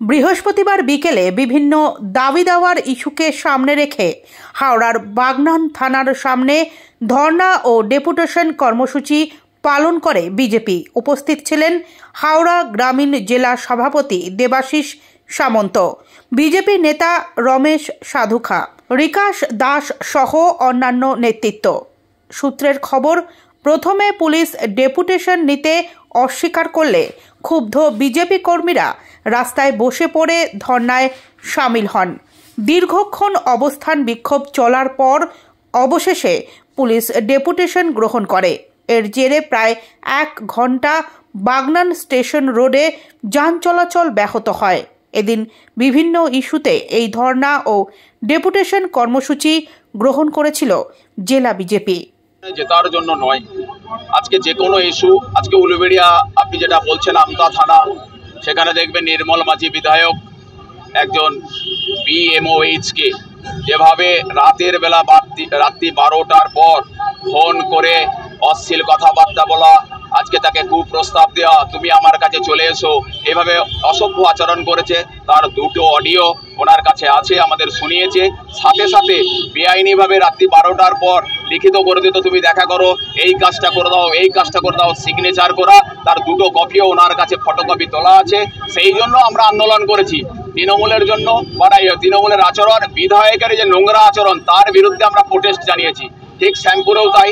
বৃহস্পতিবার বিকেলে বিভিন্ন দাবি দেওয়ার ইস্যুকে সামনে রেখে হাওড়ার বাগনান থানার সামনে ধর্না ও ডেপুটেশন কর্মসূচি পালন করে বিজেপি। উপস্থিত ছিলেন হাওড়া গ্রামীণ জেলা সভাপতি দেবাশিস সামন্ত, বিজেপি নেতা রমেশ সাধুখা, রিকাশ দাস সহ অন্যান্য নেতৃত্ব। সূত্রের খবর, প্রথমে পুলিশ ডেপুটেশন নিতে অস্বীকার করলে ক্ষুব্ধ বিজেপি কর্মীরা রাস্তায় বসে পড়ে ধর্নায় সামিল হন। দীর্ঘক্ষণ অবস্থান বিক্ষোভ চলার পর অবশেষে পুলিশ ডেপুটেশন গ্রহণ করে। এর জেরে প্রায় 1 ঘন্টা বাগনান স্টেশন রোডে যান চলাচল ব্যাহত হয়। এদিন বিভিন্ন ইস্যুতে এই ধর্না ও ডেপুটেশন কর্মসূচি গ্রহণ করেছিল জেলা বিজেপি। জেতার জন্য নয়, আজকে যে কোনো ইস্যু, আজকে উলুবেড়িয়া আপনি যেটা বলছেন আমতা থানা, সেখানে দেখবেন নির্মল মাঝি বিধায়ক একজন BMOH-কে যেভাবে রাতের বেলা রাত্রি 12টার পর ফোন করে অশ্লীল কথাবার্তা বলা, আজকে তাকে কুপ্রস্তাব দেওয়া, তুমি আমার কাছে চলে এসো, এভাবে অসভ্য আচরণ করেছে। তার 2টো অডিও ওনার কাছে আছে, আমাদের শুনিয়েছে। সাথে সাথে বেআইনিভাবে রাত্রি 12টার পর লিখিত করে দিত, তুমি দেখা করো, এই কাজটা করে দাও, এই কাজটা করে দাও, সিগনেচার করা, তার 2টো কপিও ওনার কাছে ফটোকপি তোলা আছে। সেই জন্য আমরা আন্দোলন করেছি। তৃণমূলের জন্য তৃণমূলের আচরণ, বিধায়কের যে নোংরা আচরণ, তার বিরুদ্ধে আমরা প্রোটেস্ট জানিয়েছি। ঠিক শ্যামপুরেও তাই,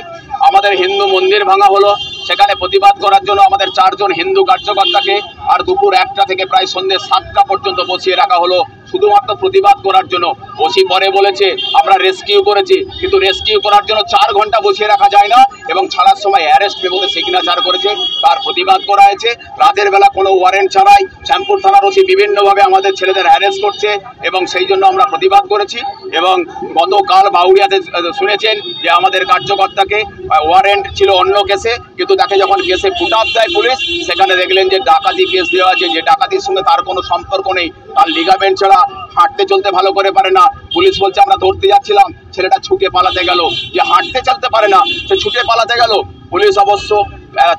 আমাদের হিন্দু মন্দির ভাঙা হলো, সেখানে প্রতিবাদ করার জন্য আমাদের 4 জন হিন্দু কার্যকর্তাকে আর দুপুর 1টা থেকে প্রায় সন্ধ্যে 7টা পর্যন্ত বসিয়ে রাখা হলো শুধুমাত্র প্রতিবাদ করার জন্য। ওসি পরে বলেছে আমরা রেস্কিউ করেছি, কিন্তু রেস্কিউ করার জন্য 4 ঘন্টা বসিয়ে রাখা যায় না, এবং ছাড়ার সময় অ্যারেস্ট পেপারে সিগনেচার করেছে, তার প্রতিবাদ করা হয়েছে। রাতের বেলা কোনো ওয়ারেন্ট ছাড়াই শ্যামপুর থানার ওসি বিভিন্নভাবে আমাদের ছেলেদের হ্যারেস করছে, এবং সেই জন্য আমরা প্রতিবাদ করেছি। এবং গতকাল বাউরিয়াতে শুনেছেন যে আমাদের কার্যকর্তাকে ওয়ারেন্ট ছিল অন্য কেসে, কিন্তু তাকে যখন কেসে ফুটআপ দেয় পুলিশ, সেখানে দেখলেন যে ডাকাতি কেস দেওয়া আছে, যে ডাকাতির সঙ্গে তার কোনো সম্পর্ক নেই, তার লিগামেন্ট ছাড়া হাঁটতে চলতে ভালো করে পারে না। পুলিশ বলছে আমরা ধরতে যাচ্ছিলাম, ছেলেটা ছুটে পালাতে গেল, যে হাঁটতে চলতে পারে না সে ছুটে পালাতে গেল। পুলিশ অবশ্য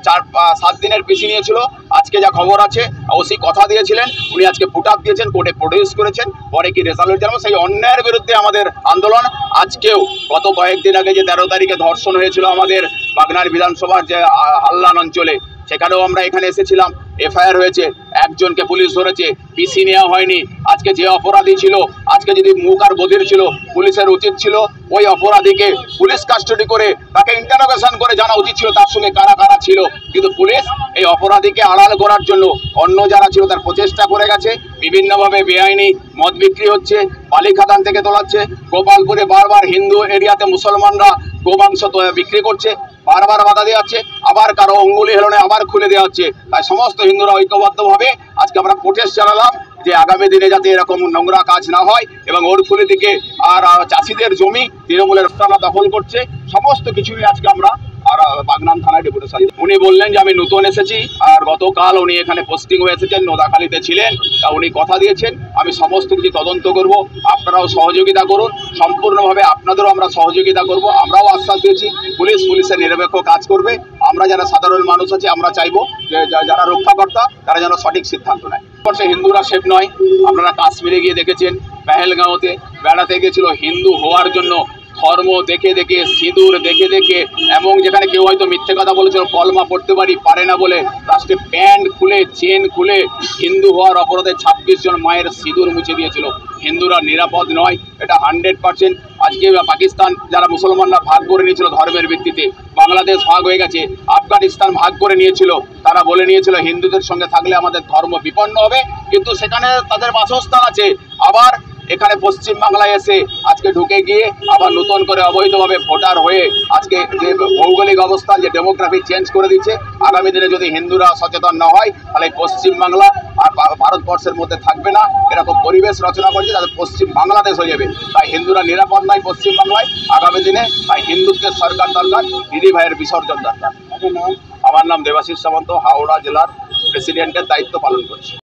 4-7 দিনের পিসি নিয়েছিল। আজকে যা খবর আছে, ওসি কথা দিয়েছিলেন, উনি আজকে ফুটআপ দিয়েছেন, কোর্টে প্রডিউস করেছেন, পরে কি রেজাল্ট জানাবো। সেই অন্যায়ের বিরুদ্ধে আমাদের আন্দোলন। আজকেও গত কয়েকদিন আগে যে 13 তারিখে ধর্ষণ হয়েছিল আমাদের বাগনান বিধানসভার যে হাল্লান অঞ্চলে, সেখানেও আমরা এখানে এসেছিলাম। FIR হয়েছে, 1 জনকে পুলিশ ধরেছে, পিসি নেওয়া হয়নি। আজকে যে অপরাধী ছিল, আজকে যদি মুখ আর বধির ছিল, পুলিশের উচিত ছিল ওই অপরাধীকে পুলিশ কাস্টডি করে তাকে ইন্টারোগেশন করে জানা উচিত ছিল তার সঙ্গে কারা কারা ছিল। কিন্তু পুলিশ এই অপরাধীকে আড়াল করার জন্য অন্য যারা ছিল তার প্রচেষ্টা করে গেছে। বিভিন্নভাবে বেআইনি মদ বিক্রি হচ্ছে, বালি খাদান থেকে তোলাচ্ছে, গোপালপুরে বারবার হিন্দু এরিয়াতে মুসলমানরা গোমাংস বিক্রি করছে, বারবার বাধা দেওয়া হচ্ছে, আবার কারো অঙ্গুলি হেলনে আবার খুলে দেওয়া হচ্ছে। তাই সমস্ত হিন্দুরা ঐক্যবদ্ধভাবে আজকে আমরা প্রোটেস্ট জানালাম যে আগামী দিনে যাতে এরকম নোংরা কাজ না হয়, এবং ওরফুলি থেকে আর চাষিদের জমি তৃণমূলের রাস্তাটা দখল করছে, সমস্ত কিছুই আজকে আমরা আর বাগনান থানায় ডেপুটেশন। উনি বললেন যে আমি নতুন এসেছি, আর গতকাল উনি এখানে পোস্টিং হয়ে এসেছেন, নোদাখালীতে ছিলেন, তা উনি কথা দিয়েছেন আমি সমস্ত কিছু তদন্ত করব, আপনারাও সহযোগিতা করুন, সম্পূর্ণভাবে আপনাদেরও আমরা সহযোগিতা করব। আমরাও আশ্বাস দিয়েছি পুলিশের নিরপেক্ষ কাজ করবে। আমরা যারা সাধারণ মানুষ আছি, আমরা চাইবো যে যারা রক্ষাকর্তা তারা যেন সঠিক সিদ্ধান্ত নেয়। হিন্দুরা সেফ নয়। আপনারা কাশ্মীরে গিয়ে দেখেছেন, পেহেলগাঁওতে বেড়াতে গেছিল হিন্দু হওয়ার জন্য, ধর্ম দেখে দেখে, সিঁদুর দেখে দেখে, এবং যেখানে কেউ হয়তো মিথ্যে কথা বলেছিল কলমা পড়তে পারে না বলে, লাস্টে প্যান্ট খুলে চেন খুলে হিন্দু হওয়ার অপরাধে 26 জন মায়ের সিঁদুর মুছে দিয়েছিল। হিন্দুরা নিরাপদ নয়, এটা 100%। আজকে পাকিস্তান যারা মুসলমানরা ভাগ করে নিয়েছিল ধর্মের ভিত্তিতে, বাংলাদেশ ভাগ হয়ে গেছে, আফগানিস্তান ভাগ করে নিয়েছিল, তারা বলে নিয়েছিল হিন্দুদের সঙ্গে থাকলে আমাদের ধর্ম বিপন্ন হবে, কিন্তু সেখানে তাদের বাসস্থান আছে। আবার এখানে পশ্চিমবাংলায় এসে আজকে ঢুকে গিয়ে আবার নতুন করে অবৈধভাবে ভোটার হয়ে আজকে যে ভৌগোলিক অবস্থান, যে ডেমোগ্রাফি চেঞ্জ করে দিচ্ছে। আগামী দিনে যদি হিন্দুরা সচেতন না হয়, তাহলে পশ্চিমবাংলা আর ভারতবর্ষের মধ্যে থাকবে না, এরকম পরিবেশ রচনা করছে তাদের পশ্চিম বাংলাদেশ হয়ে যাবে। তাই হিন্দুরা নিরাপদ নয় পশ্চিমবাংলায় আগামী দিনে, তাই হিন্দুত্বের সরকার দরকার, দিদি ভাইয়ের বিসর্জন দরকার। আমার নাম দেবাশিস সামন্ত, হাওড়া জেলার প্রেসিডেন্টের দায়িত্ব পালন করছি।